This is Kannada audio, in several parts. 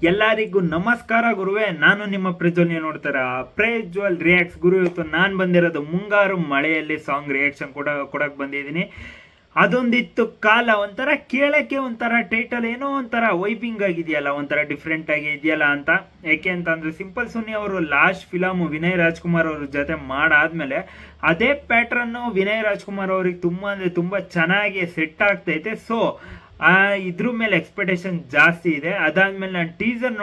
ಎಲ್ಲರಿಗೂ ನಮಸ್ಕಾರ ಗುರುವೆ. ನಾನು ನಿಮ್ಮ ಪ್ರಜ್ವಲ್. ನೋಡ್ತಾರ ಪ್ರಜ್ವಲ್ ರಿಯಾಕ್ಟ್ಸ್ ಗುರು. ಇವತ್ತು ನಾನು ಬಂದಿರೋದು ಮುಂಗಾರು ಮಳೆಯಲ್ಲಿ ಸಾಂಗ್ ರಿಯಾಕ್ಷನ್ ಕೊಡಕ್ ಬಂದಿದ್ದೀನಿ. ಅದೊಂದಿತ್ತು ಕಾಲ, ಒಂಥರ ಕೇಳಕ್ಕೆ ಒಂಥರ ಟೈಟಲ್ ಏನೋ ಒಂಥರ ವೈಬಿಂಗ್ ಆಗಿದೆಯಲ್ಲ, ಒಂಥರ ಡಿಫ್ರೆಂಟ್ ಆಗಿ ಇದೆಯಲ್ಲ ಅಂತ. ಯಾಕೆ ಅಂತಂದ್ರೆ ಸಿಂಪಲ್ ಸುನಿ ಅವರು ಲಾಸ್ಟ್ ಫಿಲಮ್ ವಿನಯ್ ರಾಜ್ಕುಮಾರ್ ಅವ್ರ ಜೊತೆ ಮಾಡಾದ್ಮೇಲೆ ಅದೇ ಪ್ಯಾಟ್ರನ್ ವಿನಯ್ ರಾಜ್ಕುಮಾರ್ ಅವ್ರಿಗೆ ತುಂಬಾ ಅಂದ್ರೆ ತುಂಬಾ ಚೆನ್ನಾಗಿ ಸೆಟ್ ಆಗ್ತೈತೆ. ಸೊ ಇದ್ರ ಮೇಲೆ ಎಕ್ಸ್ಪೆಕ್ಟೇಷನ್ ಜಾಸ್ತಿ ಇದೆ. ಅದಾದ್ಮೇಲೆ ನಾನು ಟೀಸರ್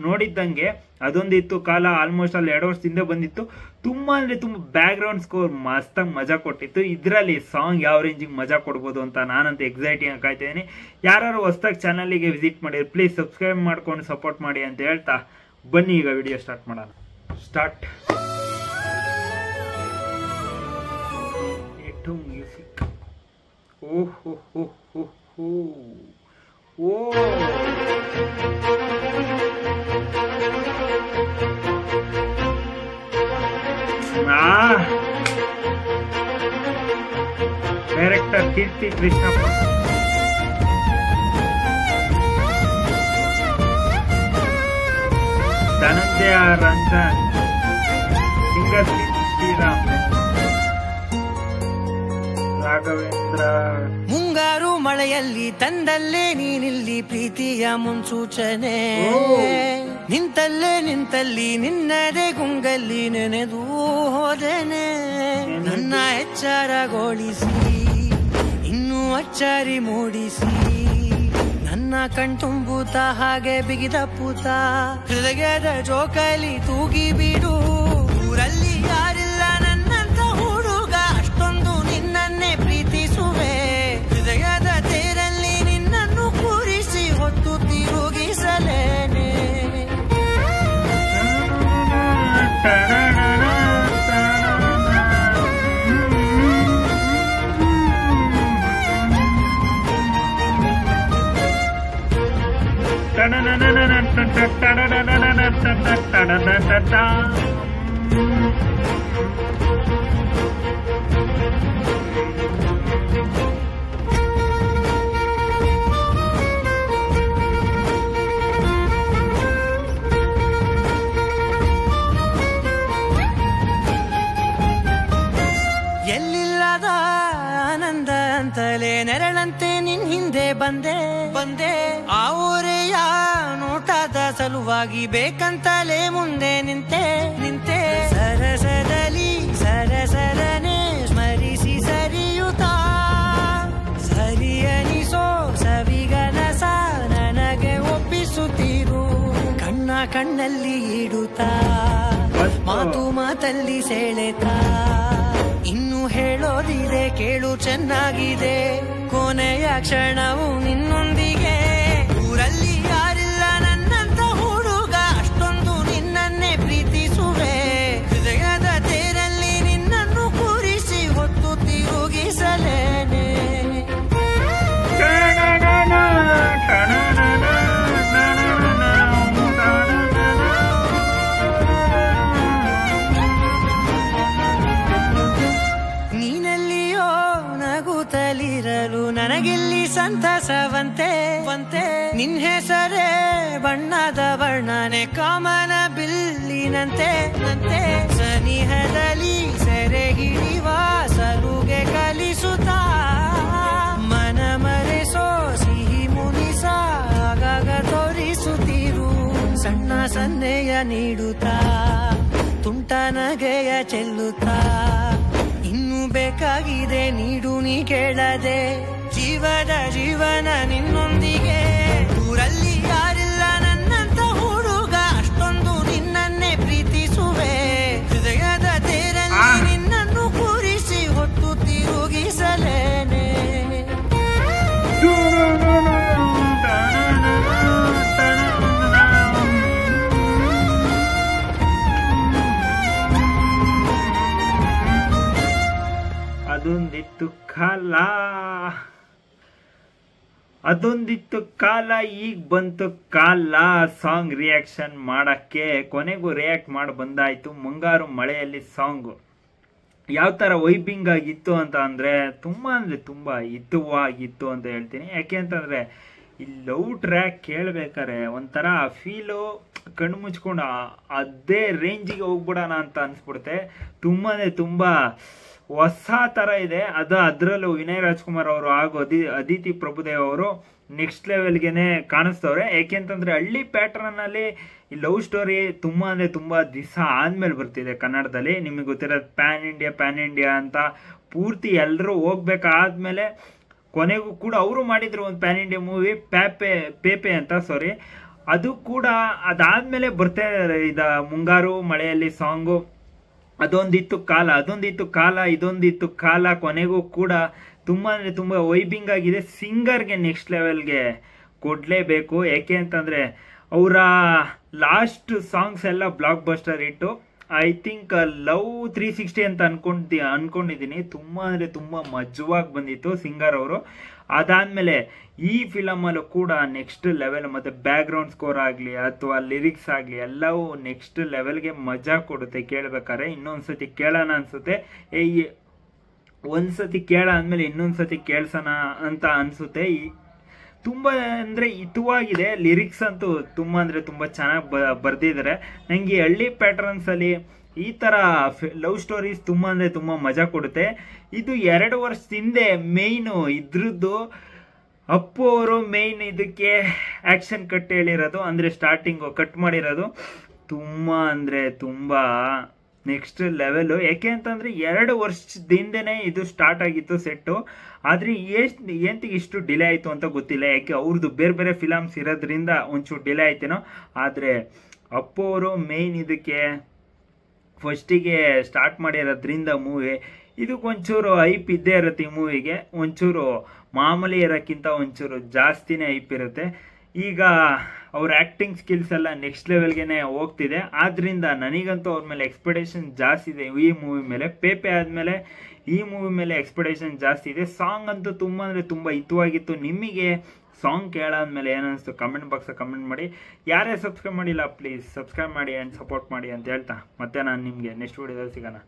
ನೋಡಿದ್ದಂಗೆ ಅದೊಂದಿತ್ತು ಕಾಲ ಆಲ್ಮೋಸ್ಟ್ ಅಲ್ಲಿ 2 ವರ್ಷದಿಂದ ಬಂದಿತ್ತು. ತುಂಬಾ ಅಂದ್ರೆ ತುಂಬಾ ಬ್ಯಾಕ್ ಗ್ರೌಂಡ್ ಸ್ಕೋರ್ ಮಸ್ತಾಗಿ ಮಜಾ ಕೊಟ್ಟಿತ್ತು. ಇದರಲ್ಲಿ ಸಾಂಗ್ ಯಾವ ರೇಂಜಿಗೆ ಮಜಾ ಕೊಡ್ಬೋದು ಅಂತ ನಾನಂತೂ ಎಕ್ಸೈಟಿಂಗ್ ಆಗಿ ಕಾಯ್ತಿದ್ದೀನಿ. ಯಾರು ಹೊಸದಾಗಿ ಚಾನಲ್ಗೆ ವಿಸಿಟ್ ಮಾಡಿದ್ರೆ ಪ್ಲೀಸ್ ಸಬ್ಸ್ಕ್ರೈಬ್ ಮಾಡ್ಕೊಂಡು ಸಪೋರ್ಟ್ ಮಾಡಿ ಅಂತ ಹೇಳ್ತಾ ಬನ್ನಿ ಈಗ ವಿಡಿಯೋ ಸ್ಟಾರ್ಟ್ ಮಾಡೋಣ. Start music. ಓಹೋ ಹೋ ಹೋ ಹೋ ಓ ಡೈರೆಕ್ಟರ್ ಕೀರ್ತಿ ಕೃಷ್ಣಪ್ಪ, ಧನಂಜಯ ರಂಜನ್, ಸಿಂಗರ್ ಶ್ರೀರಾಮ್, ರಾಘವೇಂದ್ರ. ಮುಂಗಾರು ಮಳೆಯಲ್ಲಿ ತಂದಲ್ಲೇ ನೀನಿಲ್ಲಿ ಪ್ರೀತಿಯ ಮುನ್ಸೂಚನೆ, ನಿಂತಲ್ಲಿ ನಿನ್ನದೇ ಗುಂಗಲ್ಲಿ ನೆನೆದು ಹೋದನೆ. ನನ್ನ ಎಚ್ಚರಗೊಳಿಸಿ ಇನ್ನೂ ಅಚ್ಚಾರಿ ಮೂಡಿಸಿ, ನನ್ನ ಕಣ್ತುಂಬುತ್ತ ಹಾಗೆ ಬಿಗಿದ ಪೂತ ಹೃದಯದ ಜೋಕಾಲಿ ತೂಗಿ ಬಿಡು. ಊರಲ್ಲಿ ಯಾರಿಲ್ಲ ನನ್ನಂತ ಹುಡುಗ, ಅಷ್ಟೊಂದು ನಿನ್ನನ್ನೇ ಪ್ರೀತಿಸುವೆ. ಹೃದಯದ ತೇರಲ್ಲಿ ನಿನ್ನನ್ನು ಕೂರಿಸಿ ಹೊತ್ತು ತಿರುಗಿಸಲೇನೆ. ಎಲ್ಲಿಲ್ಲದ ಆನಂದ ಅಂತಲೇ ನೆರಳಂತೆ ನಿನ್ ಹಿಂದೆ ಬಂದೆ. ಆ ಊರೆಯ ನೋಟದ ಸಲುವಾಗಿ ಬೇಕಂತಲೇ ಮುಂದೆ ನಿಂತೆ. ಸರಸದಲ್ಲಿ ಸರಸರನೆ ಸ್ಮರಿಸಿ ಸರಿಯುತ್ತ, ಸರಿಯನಿಸೋ ಸವಿಗನಸ ನನಗೆ ಒಪ್ಪಿಸುತ್ತೀರು. ಕಣ್ಣಲ್ಲಿ ಇಡುತ್ತಾ ಮಾತಲ್ಲಿ ಸೆಳೆತಾ, ಇನ್ನು ಹೇಳೋದಿದೆ ಕೇಳು ಚೆನ್ನಾಗಿದೆ. ಕೊನೆಯ ಕ್ಷಣವು ನಿನ್ನೊಂದಿಗೆ. ಊರಲ್ಲಿ ಯಾರಿಲ್ಲ ನನ್ನಂತ ಹುಡುಗ, ಅಷ್ಟೊಂದು ನಿನ್ನನ್ನೇ ಪ್ರೀತಿಸುವೆ. ಹೃದಯದ ತೇರಲ್ಲಿ ನಿನ್ನನ್ನು ಕೂರಿಸಿ ಹೊತ್ತು ತಿರುಗಿಸಲೇನೆ. ನಗುತ್ತಲಿರಲು ನನಗಿಲ್ಲಿ ಸಂತಸವಂತೆ. ನಿನ್ ಹೆಸರೇ ಬಣ್ಣದ ವರ್ಣನೆ ಕಾಮನ ಬಿಲ್ಲಿನಂತೆ. ಸನಿಹದಲ್ಲಿ ಸೆರೆ ಹಿಡಿವ ಸಲುಗೆ ಕಲಿಸುತ್ತಾ, ಮನ ಮರೆಸೋ ಸಿಹಿ ಮುನಿಸ ಆಗಾಗ ತೋರಿಸುತ್ತೀರು. ಸಣ್ಣ ಸನ್ನೆಯ ನೀಡುತ್ತಾ ತುಂಟ ನಗೆಯ ಚೆಲ್ಲುತ್ತಾ, ಇನ್ನು ಬೇಕಾಗಿದೆ ನೀಡು ನೀ ಕೇಳದೆ. ಜೀವನ ನಿನ್ನೊಂದಿಗೆ. ಊರಲ್ಲಿ ಯಾರಿಲ್ಲ ನನ್ನಂತ ಹುಡುಗ, ಅಷ್ಟೊಂದು ನಿನ್ನನ್ನೇ ಪ್ರೀತಿಸುವೆ. ಹೃದಯದ ತೇರಲ್ಲಿ ನಿನ್ನನ್ನು ಕೂರಿಸಿ ಹೊತ್ತು ತಿರುಗಿಸಲೇನೆ. ಅದೊಂದಿತ್ತು ಕಾಲ ಈಗ ಬಂತು ಕಾಲ ಸಾಂಗ್ ರಿಯಾಕ್ಷನ್ ಮಾಡಕ್ಕೆ. ಕೊನೆಗೂ ರಿಯಾಕ್ಟ್ ಮಾಡಿ ಬಂದಾಯ್ತು. ಮುಂಗಾರು ಮಳೆಯಲ್ಲಿ ಸಾಂಗ್ ಯಾವ ತರ ವೈಬಿಂಗ್ ಆಗಿತ್ತು ಅಂತ ಅಂದ್ರೆ ತುಂಬಾ ಹಿತವಾಗಿತ್ತು ಅಂತ ಹೇಳ್ತೀನಿ. ಯಾಕೆ ಅಂತಂದ್ರೆ ಈ ಲವ್ ಟ್ರ್ಯಾಕ್ ಕೇಳ್ಬೇಕಾರೆ ಒಂಥರ ಫೀಲು ಕಣ್ಣು ಮುಚ್ಕೊಂಡು ಅದೇ ರೇಂಜಿಗೆ ಹೋಗ್ಬಿಡೋಣ ಅಂತ ಅನ್ಸ್ಬಿಡುತ್ತೆ. ತುಂಬ ಹೊಸ ಥರ ಇದೆ. ಅದರಲ್ಲೂ ವಿನಯ್ ರಾಜ್ಕುಮಾರ್ ಅವರು ಹಾಗೂ ಅದಿತಿ ಪ್ರಭುದೇವ್ ಅವರು ನೆಕ್ಸ್ಟ್ ಲೆವೆಲ್ಗೆನೆ ಕಾಣಿಸ್ತವ್ರೆ. ಯಾಕೆಂತಂದ್ರೆ ಹಳ್ಳಿ ಪ್ಯಾಟರ್ನಲ್ಲಿ ಈ ಲವ್ ಸ್ಟೋರಿ ತುಂಬ ದಿವಸ ಆದ್ಮೇಲೆ ಬರ್ತಿದೆ ಕನ್ನಡದಲ್ಲಿ. ನಿಮಗೆ ಗೊತ್ತಿರೋದು ಪ್ಯಾನ್ ಇಂಡಿಯಾ ಅಂತ ಪೂರ್ತಿ ಎಲ್ಲರೂ ಹೋಗ್ಬೇಕಾದ್ಮೇಲೆ ಕೊನೆಗೂ ಕೂಡ ಅವರು ಮಾಡಿದ್ರು ಒಂದು ಪ್ಯಾನ್ ಇಂಡಿಯಾ ಮೂವಿ ಪೇಪೆ ಅಂತ, ಸಾರಿ, ಅದು ಕೂಡ ಅದಾದ್ಮೇಲೆ ಬರ್ತಾ ಇದ ಮುಂಗಾರು ಮಳೆಯಲ್ಲಿ ಸಾಂಗು, ಅದೊಂದಿತ್ತು ಕಾಲ ಇದೊಂದಿತ್ತು ಕಾಲ, ಕೊನೆಗೂ ಕೂಡ ತುಂಬ ವೈಬಿಂಗ್ ಆಗಿದೆ. ಸಿಂಗರ್ಗೆ ನೆಕ್ಸ್ಟ್ ಲೆವೆಲ್ಗೆ ಕೊಡಲೇಬೇಕು. ಯಾಕೆ ಅಂತಂದರೆ ಅವರ ಲಾಸ್ಟ್ ಸಾಂಗ್ಸ್ ಎಲ್ಲ ಬ್ಲಾಕ್ ಬಸ್ಟರ್ ಇಟ್ಟು. ಐ ಥಿಂಕ್ ಲವ್ 360 ಅಂತ ಅನ್ಕೊಂಡಿದ್ದೀನಿ. ತುಂಬ ಮಜವಾಗಿ ಬಂದಿತ್ತು ಸಿಂಗರ್ ಅವರು. ಅದಾದಮೇಲೆ ಈ ಫಿಲಮಲ್ಲೂ ಕೂಡ ನೆಕ್ಸ್ಟ್ ಲೆವೆಲ್, ಮತ್ತು ಬ್ಯಾಕ್ಗ್ರೌಂಡ್ ಸ್ಕೋರ್ ಆಗಲಿ ಅಥವಾ ಲಿರಿಕ್ಸ್ ಆಗಲಿ ಎಲ್ಲವೂ ನೆಕ್ಸ್ಟ್ ಲೆವೆಲ್ಗೆ ಮಜಾ ಕೊಡುತ್ತೆ ಕೇಳಬೇಕಾದ್ರೆ. ಇನ್ನೊಂದ್ಸತಿ ಕೇಳೋಣ ಅನಿಸುತ್ತೆ. ಒಂದ್ಸತಿ ಕೇಳ ಅಂದಮೇಲೆ ಇನ್ನೊಂದ್ಸತಿ ಕೇಳ್ಸೋಣ ಅಂತ ಅನಿಸುತ್ತೆ. ತುಂಬ ಅಂದರೆ ಹಿತವಾಗಿದೆ. ಲಿರಿಕ್ಸ್ ಅಂತೂ ತುಂಬ ಚೆನ್ನಾಗಿ ಬರೆದಿದ್ದಾರೆ. ನನಗೆ ಈ ಹಳ್ಳಿ ಪ್ಯಾಟರ್ನ್ಸಲ್ಲಿ ಈ ಥರ ಲವ್ ಸ್ಟೋರೀಸ್ ತುಂಬ ಮಜಾ ಕೊಡುತ್ತೆ. ಇದು 2 ವರ್ಷದ ಹಿಂದೆ ಮೇಯ್ನು ಇದ್ರದ್ದು ಅಪ್ಪು ಅವರು ಮೇಯ್ನ್ ಇದಕ್ಕೆ ಆ್ಯಕ್ಷನ್ ಕಟ್ ಹೇಳಿರೋದು, ಅಂದರೆ ಸ್ಟಾರ್ಟಿಂಗು ಕಟ್ ಮಾಡಿರೋದು. ತುಂಬ ನೆಕ್ಸ್ಟ್ ಲೆವೆಲು. ಯಾಕೆ ಅಂತಂದರೆ 2 ವರ್ಷದಿಂದನೇ ಇದು ಸ್ಟಾರ್ಟ್ ಆಗಿತ್ತು ಸೆಟ್ಟು. ಆದರೆ ಏನಂತ ಇಷ್ಟು ಡಿಲೇ ಆಯಿತು ಅಂತ ಗೊತ್ತಿಲ್ಲ. ಯಾಕೆ ಅವ್ರದ್ದು ಬೇರೆ ಫಿಲಮ್ಸ್ ಇರೋದ್ರಿಂದ ಒಂಚೂರು ಡಿಲೇ ಆಯ್ತೇನೋ. ಆದರೆ ಅಪ್ಪು ಅವರು ಮೇಯ್ನ್ ಇದಕ್ಕೆ ಫಸ್ಟಿಗೆ ಸ್ಟಾರ್ಟ್ ಮಾಡಿರೋದ್ರಿಂದ ಮೂವಿ ಇದಕ್ಕೊಂಚೂರು ಹೈಪ್ ಇದ್ದೇ ಇರುತ್ತೆ. ಈ ಮೂವಿಗೆ ಒಂಚೂರು ಮಾಮೂಲಿ ಇರೋಕ್ಕಿಂತ ಒಂಚೂರು ಜಾಸ್ತಿನೇ ಹೈಪ್ ಇರುತ್ತೆ. ಈಗ ಅವ್ರ ಆ್ಯಕ್ಟಿಂಗ್ ಸ್ಕಿಲ್ಸ್ ಎಲ್ಲ ನೆಕ್ಸ್ಟ್ ಲೆವೆಲ್ಗೆ ಹೋಗ್ತಿದೆ. ಆದ್ದರಿಂದ ನನಗಂತೂ ಅವ್ರ ಮೇಲೆ ಎಕ್ಸ್ಪೆಕ್ಟೇಷನ್ ಜಾಸ್ತಿ ಇದೆ. ಈ ಮೂವಿ ಮೇಲೆ ಪೇಪೆ ಆದಮೇಲೆ ಈ ಮೂವಿ ಮೇಲೆ ಎಕ್ಸ್ಪೆಕ್ಟೇಷನ್ ಜಾಸ್ತಿ ಇದೆ. ಸಾಂಗ್ ಅಂತೂ ತುಂಬ ಹಿತವಾಗಿತ್ತು. ನಿಮಗೆ ಸಾಂಗ್ ಕೇಳಾದ್ಮೇಲೆ ಏನಿಸ್ತು ಕಮೆಂಟ್ ಬಾಕ್ಸ್ ಕಮೆಂಟ್ ಮಾಡಿ. ಯಾರೇ ಸಬ್ಸ್ಕ್ರೈಬ್ ಮಾಡಿಲ್ಲ ಪ್ಲೀಸ್ ಸಬ್ಸ್ಕ್ರೈಬ್ ಮಾಡಿ ಆ್ಯಂಡ್ ಸಪೋರ್ಟ್ ಮಾಡಿ ಅಂತ ಹೇಳ್ತಾ ಮತ್ತೆ ನಾನು ನಿಮಗೆ ನೆಕ್ಸ್ಟ್ ವಿಡಿಯೋದಲ್ಲಿ ಸಿಗೋಣ.